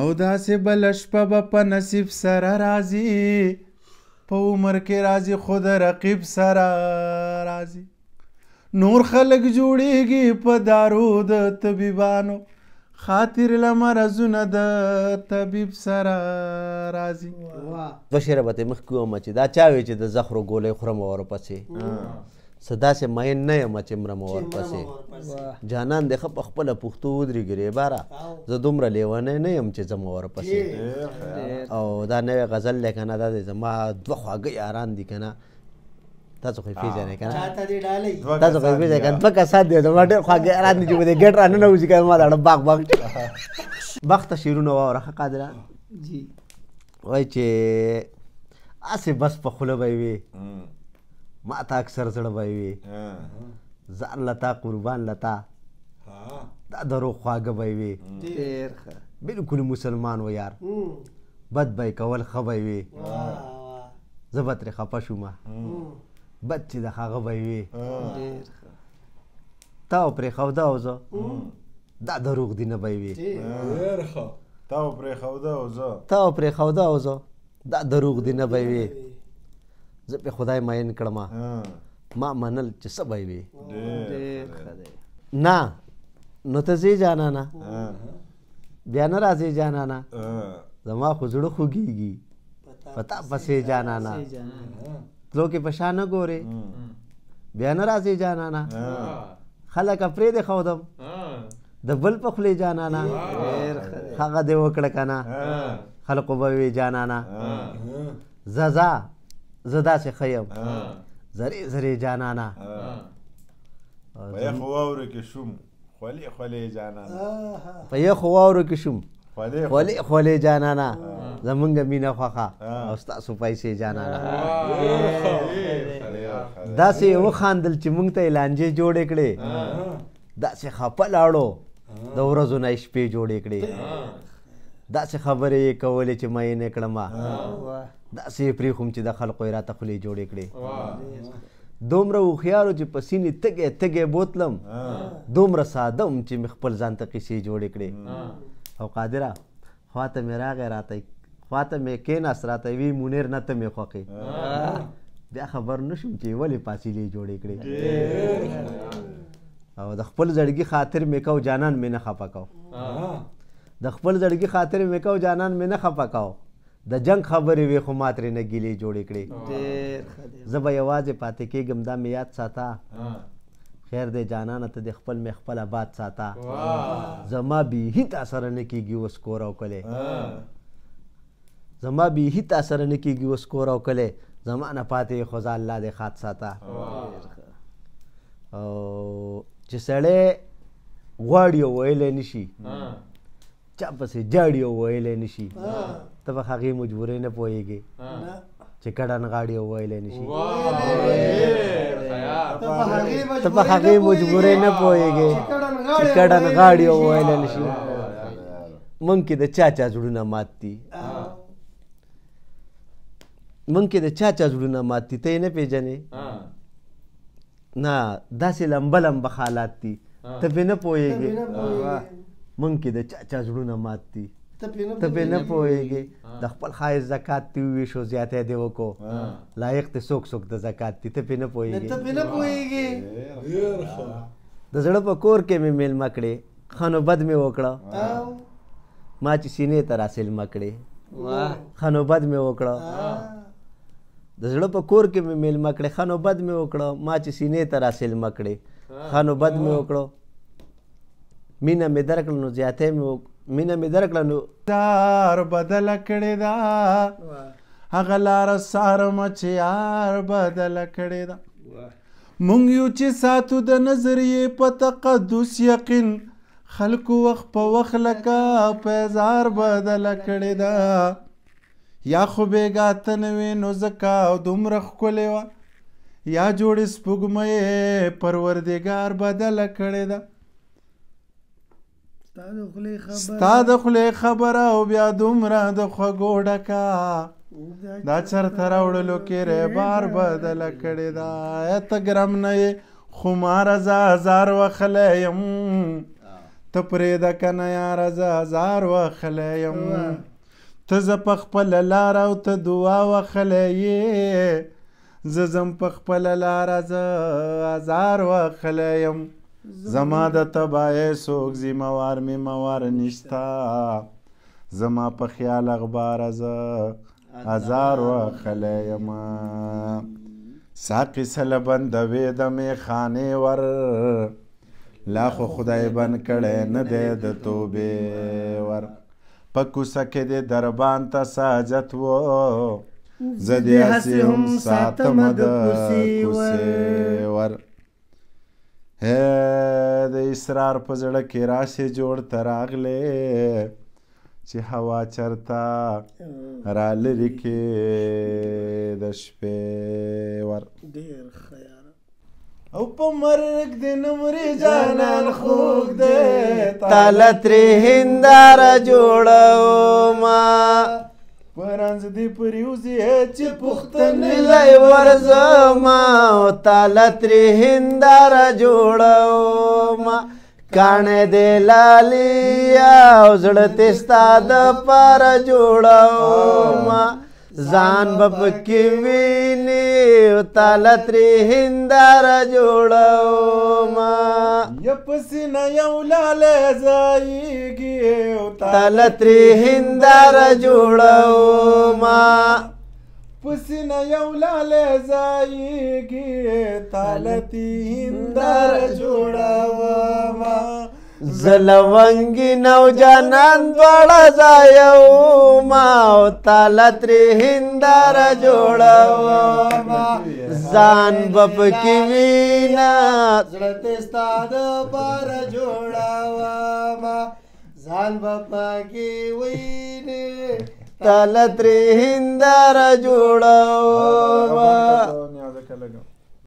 او داسې بله شپه به په نصیب سره راځي په عمر کې راځي خو د رقیب سره راځي نور خلق جوړیږي په دارو د طبیبانو خاطر له مرضونه د طبیب سره راځي. دوه شعره به ترې مخکې ووایم چې دا چا وایي چې د زخرو ګولۍ خورم ورپسې څه داسې مین نه یم چې مرم ورپسې جانان دې ښه په خپله پښتو ودرېږي ریباره زه دومره لیونی نه یم چې ځم ورپسې. او دا نوی غزل دی که نه دا دی زما دوه خواږه یاران دي که نه تاسو خو یې پېژنئ که نه تاسو خو یې پېژنئ که نه دوه کسان دي زما ډېر خواږه یاران دي چې په دې ګېټ را ننوځي که نه ما دا باغ باغ بخته شعرونه واوره ښه قادره وایي چې هسې بس په خوله به یې وي ما ته اکثر زړه به یې وي ځان لتا قربان لتا دا دروغ خواږه به یې وي بلکل مسلمان و یار بد به یې کول ښه به یې وي زه به ترې خفه شومه بد چې د هغه به یې وي تا و پرېښوده او زه دا دروغ دي نه به یې وي تا و پرېښوده او زه دا دروغ دي نه به یې وي زه پې خدای مین کړمه ما منل چې څه به یې وي نه نو ته ځې جانانه بیا نه راځې جانانه زما خو زړه خوږېږي په تا پسې جانانه تلو کې په شا نه ګورې بیا نه راځې جانانه خلکه پرېږدې ښودم د بل په خولې جانانه هغه دې وکړه که نه خلقو به وي جانانه زه داسې ښه یم زرې زرې جانانه په یخو واورو کې شوم خولې خولې جانانه په یخو واورو کې شوم خولې خولې جانانه زمونږ مینه خوښه او ستاسو پیسې جانانه داسې یې وخاندل چې مونږ ته یې لانجې جوړې کړې داسې خفه لاړو د ورځو نه یې شپې جوړې کړې داسې خبرې یې کولې چې مین یې کړمه داسې یې پرېښوم چې د خلقو یې راته خولې جوړې کړې دومره هوښیارو چې په سینې تږی تږی بوتلم دومره ساده وم چې مې خپل ځان ته قیسې جوړې کړې او قادره خواته مې راغی راته خواته مې کېناست راته وی منیر نه ته مې خوښې بیا خبر نه شوم چې ولې فاصلې جوړې کړې او د خپل زړګي خاطر مې کو جانان مې نه خفه کو د خپل زړګي خاطر مې کو جانان مې نه خفه کو د جنگ خبرې وې خو ما ترې نه ګیلې جوړې کړې زه به یوازې پاتې کېږم دا مې یاد ساته خیر دی جانانه ته د خپل مې خپل آباد ساته زما بیهي تا سره نه کېږي اوس کور او کلی زما بیهي تا سره نه کېږي اوس کور او کلی زما نه پاتې خو ځه الله دې خات ساته او چې سړی غواړي او ویلی نه شي چا پسې جاړي او ویلی نه شي ته په هغې مجبورۍ نه پوهېږې چې کډن غاړي او ویلی نه شي ته په هغې مجبورۍ نه پوهېږې چې کډن غاړي او ویلی نه شي موږ کې د چا چا زړونه مات دي موږ کې د چا چا زړونه مات دي ته یې نه پېژنې نه داسې لمبه لمبه حالات دي ته پې نه پوهېږې موږ کې د چا چا زړونه مات دي ته پې نه پوهېږې د خپل ښایست زکات دې وویشو زیاتی دې وکړو لایق دې څوک څوک د زکات دي ته پې نه پوهېږې د زړه په کور کې مې میلمه کړې ښه نو بد مې وکړه ما چې سینې ته را سلمه کړې ښه نو بد مې وکړه د زړه په کور کې مې میلمه کړې ښه نو بد مې وکړه ما چې سینې ته را سلمه کړې ښه نو بد مې وکړه مینه مې درکړه نو زیاتی مې مینه مې درکړه نو دار بدله کړې ده هغه لاره څارمه چې یار بدله کړې ده مونږ یو چې ساتو د نظریې په تقدس یقین خلکو وخت په وخت لکه پیزار بدله کړې ده یا خو بېګا ته نه وې نو ځکه دومره ښکلې وه یا جوړې سپوږمۍ پروردګار بدله کړې ده ستا د خولې خبره او بیا دومره د خوږو ډکه دا چرته راوړلو کې ریبار بدله کړې ده ته ګرم نه یې خو ما رضا هزار وخلی یم ته پرېږده که نه یاره زه ازار وهلی یم ته زه په خپله لاره او ته دعا وهلی یې زه ځم په خپله لاره زه ازار وهلی یم زما د تباهۍ څوک ذمهوار مېموار نشته زما په خیال اخباره زه ازار وهلی یم ساقي سله بندوې د میخانې ور لا خو خدای بند کړی نه دی د توبې ور په کوڅه کې دې دربان ته ساجت و زه دې هسې هم ساتم د کوڅې ور د اسرار په زړه کې راشې جوړ ته راغلې چې هوا چرته را لرې کې د شپې ور او په مرګ دې نه مرې جانان خوږ دی تاله ترې هنداره جوړومه په رنځ دې پرېوځې چې پوښتنې لای ورځمه او تاله ترې هنداره جوړومه کاڼې دې لالیا او زړه دې ستا دپاره جوړومه ځان به پکې وینې او تاله ترې هنداره جوړومه یا په سینه یو لالی ځایږي او تاله ترې هنداره جوړومه په سینه یو لالی ځایږي تاله ترې هنداره جوړومه زه لونګین او جانان دواړه ځایومه او تاله ترې هنداره جوړومه ځان به پکې وینه زړه دې ستا دپاره جوړومه ځان به پکې وینې تاله ترې هنداره جوړومه